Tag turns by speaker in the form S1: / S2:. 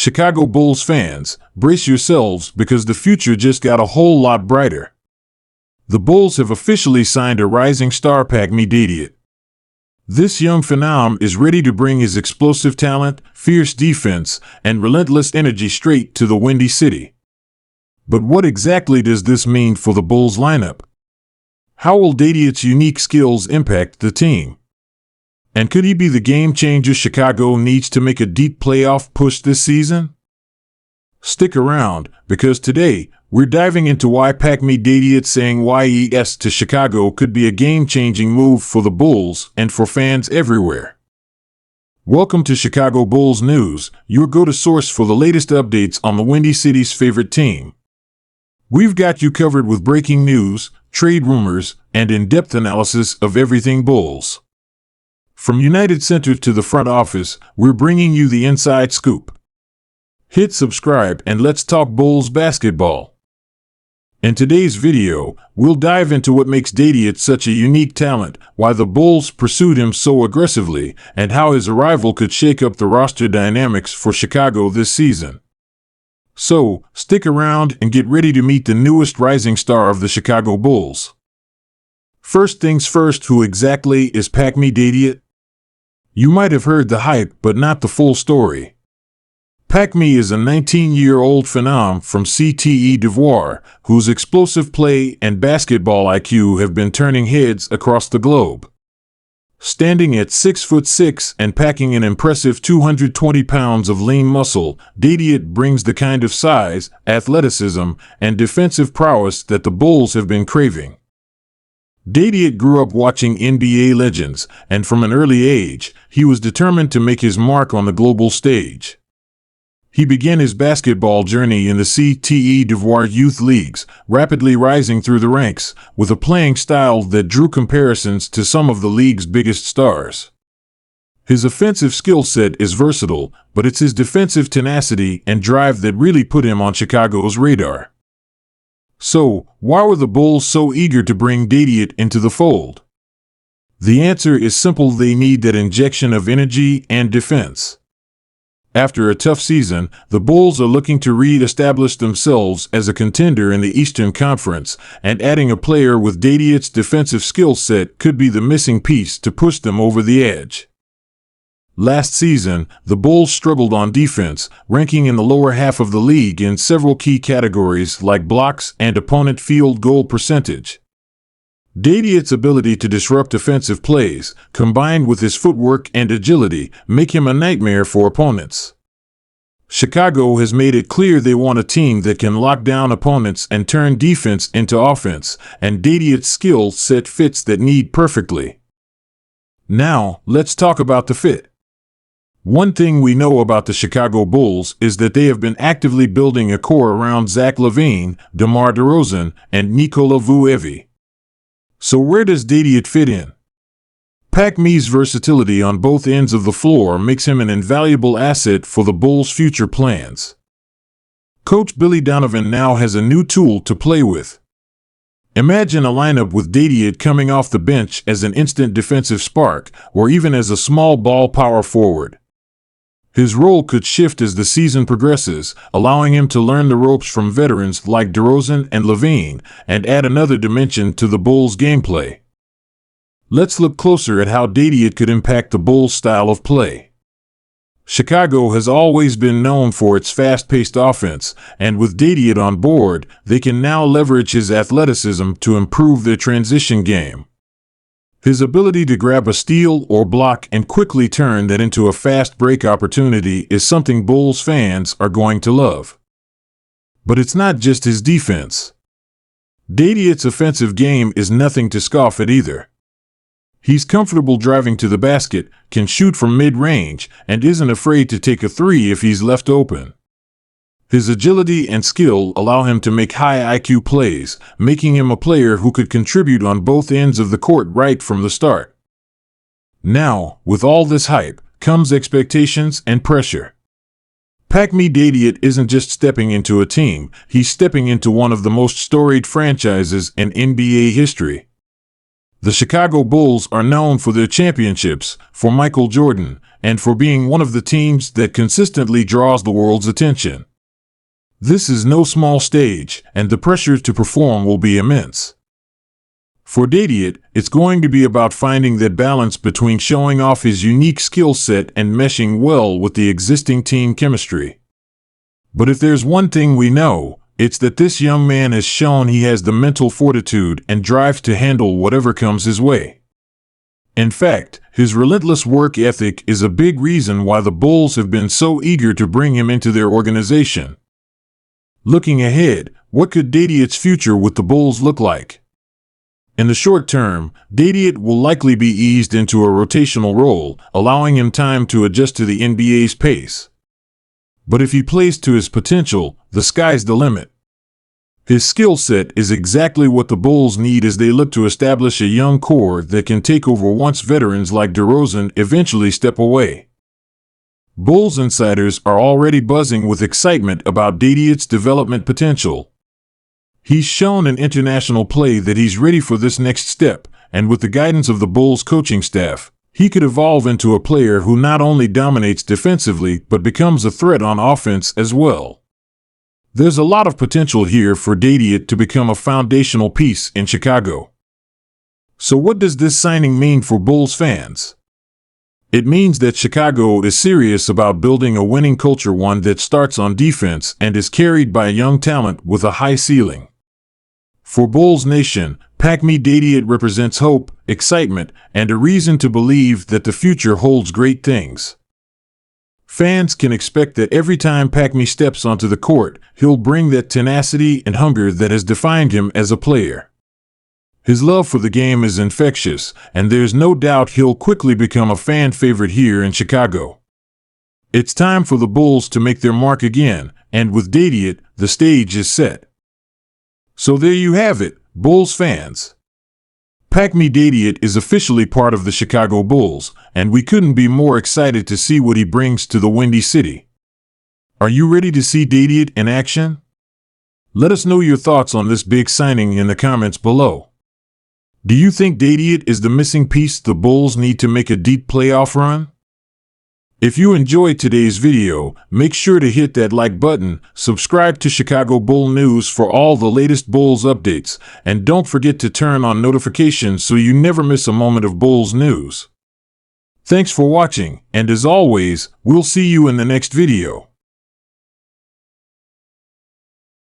S1: Chicago Bulls fans, brace yourselves because the future just got a whole lot brighter. The Bulls have officially signed a rising star, Pacôme Dadiet. This young phenom is ready to bring his explosive talent, fierce defense, and relentless energy straight to the Windy City. But what exactly does this mean for the Bulls lineup? How will Dadiet's unique skills impact the team? And could he be the game changer Chicago needs to make a deep playoff push this season? Stick around, because today, we're diving into why Pacôme Dadiet saying yes to Chicago could be a game-changing move for the Bulls and for fans everywhere. Welcome to Chicago Bulls News, your go-to source for the latest updates on the Windy City's favorite team. We've got you covered with breaking news, trade rumors, and in-depth analysis of everything Bulls. From United Center to the front office, we're bringing you the inside scoop. Hit subscribe and let's talk Bulls basketball. In today's video, we'll dive into what makes Dadiet such a unique talent, why the Bulls pursued him so aggressively, and how his arrival could shake up the roster dynamics for Chicago this season. So, stick around and get ready to meet the newest rising star of the Chicago Bulls. First things first, who exactly is Pacôme Dadiet? You might have heard the hype, but not the full story. Pacôme is a 19-year-old phenom from Côte d'Ivoire, whose explosive play and basketball IQ have been turning heads across the globe. Standing at 6'6" and packing an impressive 220 pounds of lean muscle, Dadiet brings the kind of size, athleticism, and defensive prowess that the Bulls have been craving. Dadiet grew up watching NBA legends, and from an early age, he was determined to make his mark on the global stage. He began his basketball journey in the Côte d'Ivoire youth leagues, rapidly rising through the ranks, with a playing style that drew comparisons to some of the league's biggest stars. His offensive skill set is versatile, but it's his defensive tenacity and drive that really put him on Chicago's radar. So, why were the Bulls so eager to bring Dadiet into the fold? The answer is simple: they need that injection of energy and defense. After a tough season, the Bulls are looking to re-establish themselves as a contender in the Eastern Conference, and adding a player with Dadiet's defensive skill set could be the missing piece to push them over the edge. Last season, the Bulls struggled on defense, ranking in the lower half of the league in several key categories like blocks and opponent field goal percentage. Dadiet's ability to disrupt offensive plays, combined with his footwork and agility, make him a nightmare for opponents. Chicago has made it clear they want a team that can lock down opponents and turn defense into offense, and Dadiet's skill set fits that need perfectly. Now, let's talk about the fit. One thing we know about the Chicago Bulls is that they have been actively building a core around Zach LaVine, DeMar DeRozan, and Nikola Vucevic. So where does Dadiet fit in? Pacôme's versatility on both ends of the floor makes him an invaluable asset for the Bulls' future plans. Coach Billy Donovan now has a new tool to play with. Imagine a lineup with Dadiet coming off the bench as an instant defensive spark, or even as a small ball power forward. His role could shift as the season progresses, allowing him to learn the ropes from veterans like DeRozan and LaVine, and add another dimension to the Bulls' gameplay. Let's look closer at how Dadiet could impact the Bulls' style of play. Chicago has always been known for its fast-paced offense, and with Dadiet on board, they can now leverage his athleticism to improve their transition game. His ability to grab a steal or block and quickly turn that into a fast break opportunity is something Bulls fans are going to love. But it's not just his defense. Dadiet's offensive game is nothing to scoff at either. He's comfortable driving to the basket, can shoot from mid-range, and isn't afraid to take a three if he's left open. His agility and skill allow him to make high IQ plays, making him a player who could contribute on both ends of the court right from the start. Now, with all this hype, comes expectations and pressure. Pacôme Dadiet isn't just stepping into a team, he's stepping into one of the most storied franchises in NBA history. The Chicago Bulls are known for their championships, for Michael Jordan, and for being one of the teams that consistently draws the world's attention. This is no small stage, and the pressure to perform will be immense. For Dadiet, it's going to be about finding that balance between showing off his unique skill set and meshing well with the existing team chemistry. But if there's one thing we know, it's that this young man has shown he has the mental fortitude and drive to handle whatever comes his way. In fact, his relentless work ethic is a big reason why the Bulls have been so eager to bring him into their organization. Looking ahead, what could Dadiet's future with the Bulls look like? In the short term, Dadiet will likely be eased into a rotational role, allowing him time to adjust to the NBA's pace. But if he plays to his potential, the sky's the limit. His skill set is exactly what the Bulls need as they look to establish a young core that can take over once veterans like DeRozan eventually step away. Bulls insiders are already buzzing with excitement about Dadiet's development potential. He's shown in international play that he's ready for this next step, and with the guidance of the Bulls coaching staff, he could evolve into a player who not only dominates defensively but becomes a threat on offense as well. There's a lot of potential here for Dadiet to become a foundational piece in Chicago. So what does this signing mean for Bulls fans? It means that Chicago is serious about building a winning culture, one that starts on defense and is carried by young talent with a high ceiling. For Bulls Nation, Pacôme Dadiet represents hope, excitement, and a reason to believe that the future holds great things. Fans can expect that every time Pacôme steps onto the court, he'll bring that tenacity and hunger that has defined him as a player. His love for the game is infectious, and there's no doubt he'll quickly become a fan favorite here in Chicago. It's time for the Bulls to make their mark again, and with Dadiet, the stage is set. So there you have it, Bulls fans. Pacôme Dadiet is officially part of the Chicago Bulls, and we couldn't be more excited to see what he brings to the Windy City. Are you ready to see Dadiet in action? Let us know your thoughts on this big signing in the comments below. Do you think Dadiet is the missing piece the Bulls need to make a deep playoff run? If you enjoyed today's video, make sure to hit that like button, subscribe to Chicago Bull News for all the latest Bulls updates, and don't forget to turn on notifications so you never miss a moment of Bulls news. Thanks for watching, and as always, we'll see you in the next video.